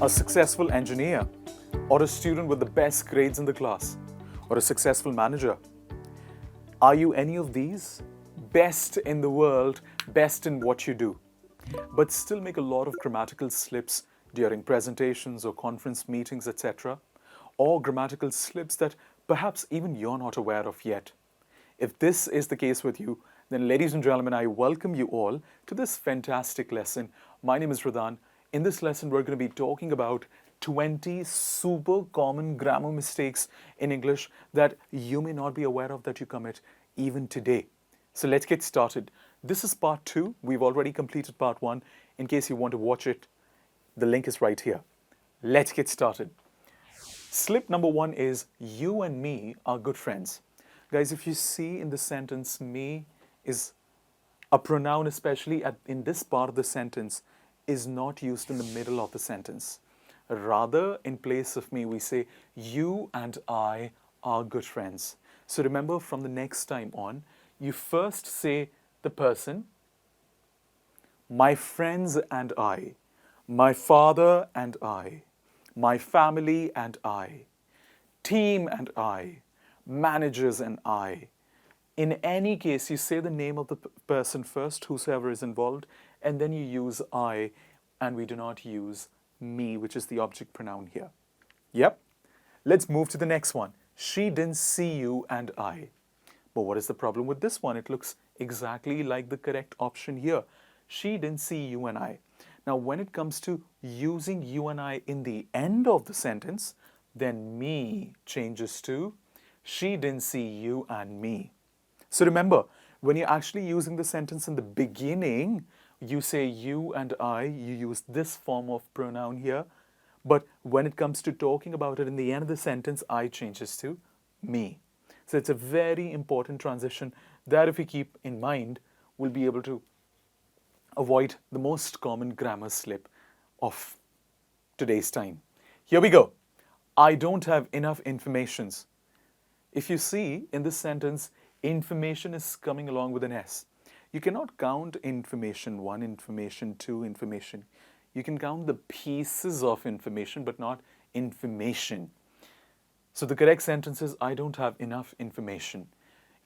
a successful engineer, or a student with the best grades in the class, or a successful manager? Are you any of these? Best in the world, best in what you do, but still make a lot of grammatical slips during presentations or conference meetings, etc., or grammatical slips that perhaps even you're not aware of yet. If this is the case with you, then ladies and gentlemen, I welcome you all to this fantastic lesson. My name is Radhan. In this lesson, we're going to be talking about 20 super common grammar mistakes in English that you may not be aware of that you commit even today. So let's get started. This is part 2. We've already completed part 1. In case you want to watch it, the link is right here. Let's get started. Slip number 1 is you and me are good friends. Guys, if you see in the sentence, me is a pronoun, especially in this part of the sentence, is not used in the middle of the sentence. Rather, in place of me, we say, you and I are good friends. So remember, from the next time on, you first say the person, my friends and I, my father and I, my family and I, team and I, managers and I. In any case, you say the name of the person first, whosoever is involved, and then you use I, and we do not use me, which is the object pronoun here. Yep. Let's move to the next one. She didn't see you and I. But what is the problem with this one? It looks exactly like the correct option here. She didn't see you and I. Now, when it comes to using you and I in the end of the sentence, then me changes to she didn't see you and me. So remember, when you're actually using the sentence in the beginning, you say you and I, you use this form of pronoun here. But when it comes to talking about it in the end of the sentence, I changes to me. So it's a very important transition that if we keep in mind, we'll be able to avoid the most common grammar slip of today's time. Here we go. I don't have enough information. If you see in this sentence, information is coming along with an S. You cannot count information 1, information 2, information. You can count the pieces of information, but not information. So the correct sentence is, I don't have enough information.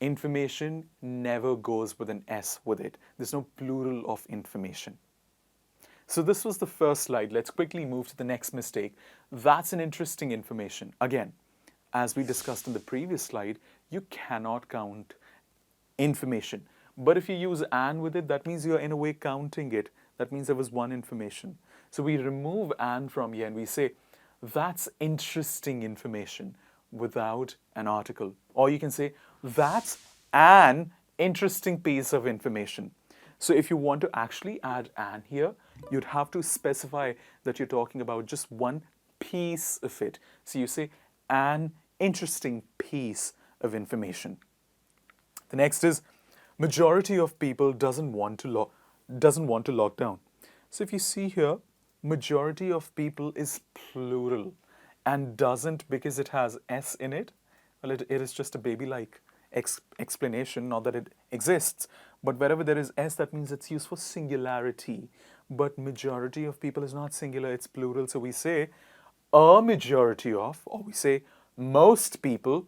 Information never goes with an S with it. There's no plural of information. So this was the first slide. Let's quickly move to the next mistake. That's an interesting information. Again, as we discussed in the previous slide, you cannot count information. But if you use an with it, that means you're in a way counting it. That means there was one information. So we remove an from here and we say, that's interesting information without an article. Or you can say, that's an interesting piece of information. So if you want to actually add an here, you'd have to specify that you're talking about just one piece of it. So you say, an interesting piece of information. The next is, majority of people doesn't want to lock down. So if you see here, majority of people is plural and doesn't because it has S in it. Well, it is just a baby-like explanation, not that it exists. But wherever there is S, that means it's used for singularity. But majority of people is not singular, it's plural. So we say a majority of, or we say most people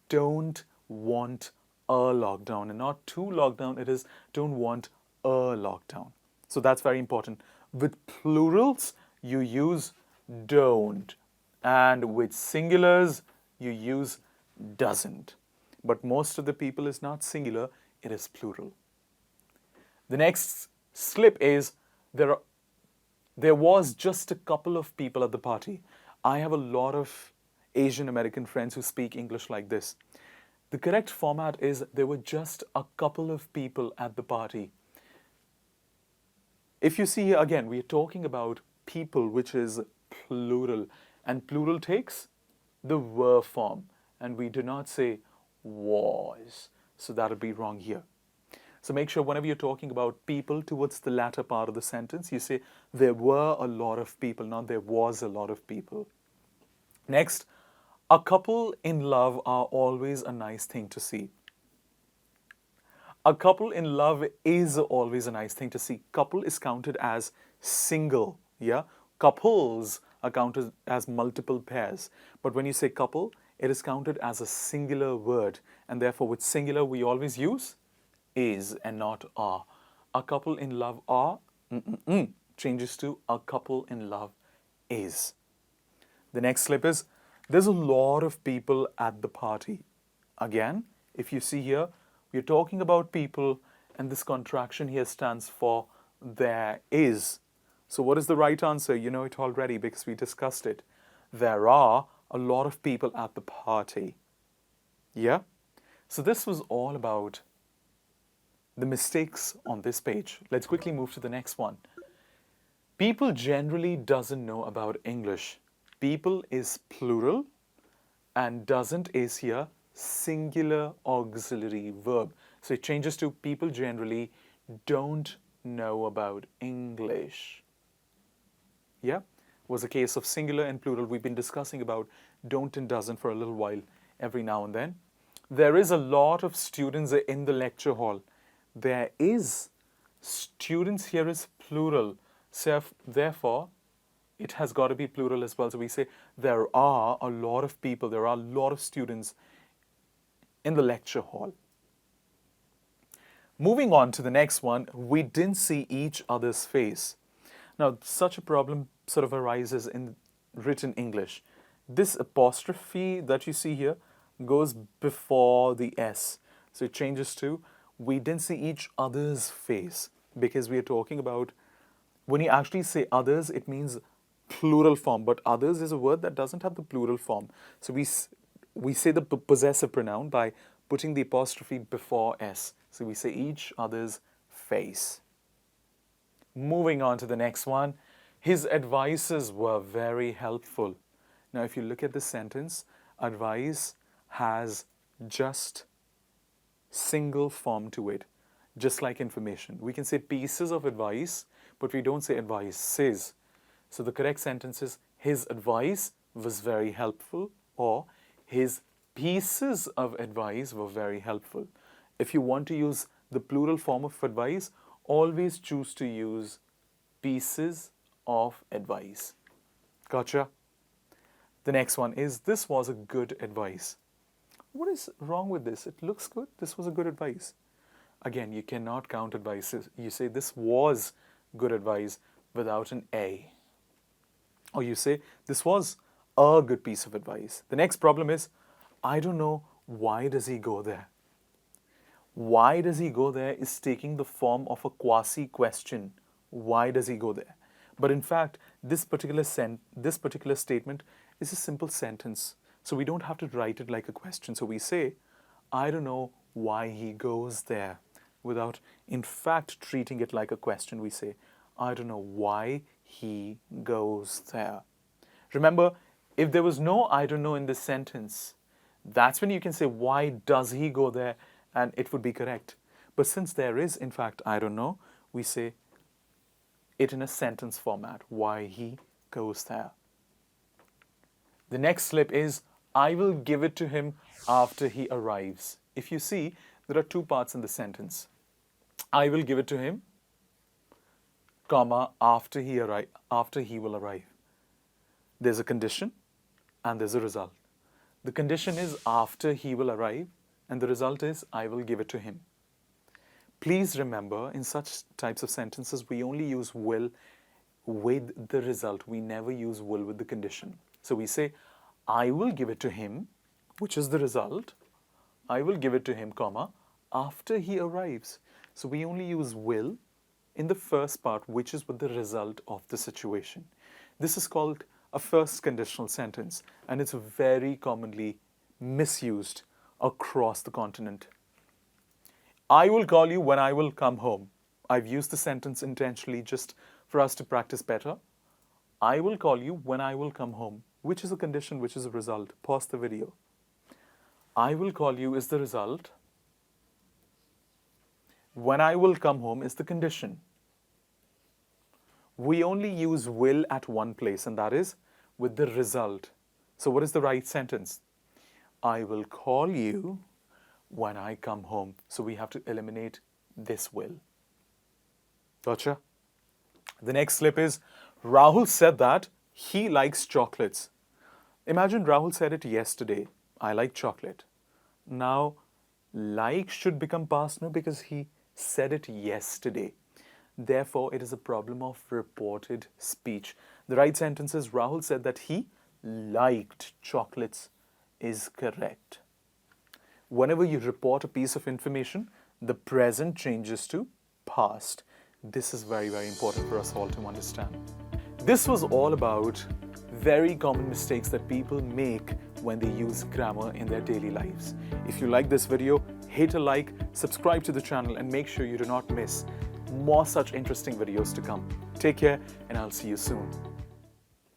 don't want a lockdown, and not to lockdown, it is don't want a lockdown. So that's very important. With plurals, you use don't, and with singulars, you use doesn't. But most of the people is not singular, it is plural. The next slip is there was just a couple of people at the party. I have a lot of Asian American friends who speak English like this. The correct format is there were just a couple of people at the party. If you see here again, we are talking about people, which is plural. And plural takes the were form. And we do not say was. So that would be wrong here. So make sure whenever you're talking about people towards the latter part of the sentence, you say there were a lot of people, not there was a lot of people. Next, a couple in love are always a nice thing to see. A couple in love is always a nice thing to see. Couple is counted as single, yeah? Couples are counted as multiple pairs. But when you say couple, it is counted as a singular word. And therefore, with singular, we always use is and not are. A couple in love are changes to a couple in love is. The next slip is there's a lot of people at the party. Again, if you see here, we're talking about people, and this contraction here stands for there is. So what is the right answer? You know it already because we discussed it. There are a lot of people at the party. Yeah? So this was all about the mistakes on this page. Let's quickly move to the next one. People generally doesn't know about English. People is plural and doesn't is here singular auxiliary verb. So it changes to people generally don't know about English. Yeah? Was a case of singular and plural. We've been discussing about don't and doesn't for a little while every now and then. There is a lot of students in the lecture hall. There is students here is plural. So therefore, it has got to be plural as well. So we say there are a lot of people, there are a lot of students in the lecture hall. Moving on to the next one, we didn't see each other's face. Now, such a problem sort of arises in written English. This apostrophe that you see here goes before the S. So it changes to we didn't see each other's face because we are talking about when you actually say others, it means plural form, but others is a word that doesn't have the plural form. So we say the possessive pronoun by putting the apostrophe before S. So we say each other's face. Moving on to the next one. His advices were very helpful. Now, if you look at the sentence, advice has just single form to it, just like information. We can say pieces of advice, but we don't say advices. So the correct sentence is his advice was very helpful, or his pieces of advice were very helpful. If you want to use the plural form of advice, always choose to use pieces of advice. Gotcha? The next one is this was a good advice. What is wrong with this? It looks good. This was a good advice. Again, you cannot count advices. You say this was good advice without an A. Or you say this was a good piece of advice. The next problem is, I don't know, why does he go there? Why does he go there is taking the form of a quasi-question. Why does he go there? But in fact, this particular statement is a simple sentence. So we don't have to write it like a question. So we say, I don't know why he goes there. Without, in fact, treating it like a question, we say, I don't know why he goes there. Remember, if there was no I don't know in this sentence, that's when you can say, why does he go there? And it would be correct. But since there is, in fact, I don't know, we say it in a sentence format, why he goes there. The next slip is, I will give it to him after he arrives. If you see, there are two parts in the sentence. I will give it to him, comma, after he will arrive. There's a condition and there's a result. The condition is after he will arrive, and the result is I will give it to him. Please remember, in such types of sentences, we only use will with the result. We never use will with the condition. So we say, I will give it to him, which is the result. I will give it to him, comma, after he arrives. So we only use will in the first part, which is with the result of the situation. This is called a first conditional sentence, and it's very commonly misused across the continent. I will call you when I will come home. I've used the sentence intentionally just for us to practice better. I will call you when I will come home. Which is a condition, which is a result. Pause the video. I will call you is the result. When I will come home is the condition. We only use will at one place, and that is with the result. So what is the right sentence? I will call you when I come home. So we have to eliminate this will. Gotcha? The next slip is, Rahul said that He likes chocolates. Imagine Rahul said it yesterday. I like chocolate. Now, like should become past now because he said it yesterday. Therefore, it is a problem of reported speech. The right sentence is Rahul said that he liked chocolates is correct. Whenever you report a piece of information, the present changes to past. This is very, very important for us all to understand. This was all about very common mistakes that people make when they use grammar in their daily lives. If you like this video, hit a like, subscribe to the channel, and make sure you do not miss more such interesting videos to come. Take care, and I'll see you soon.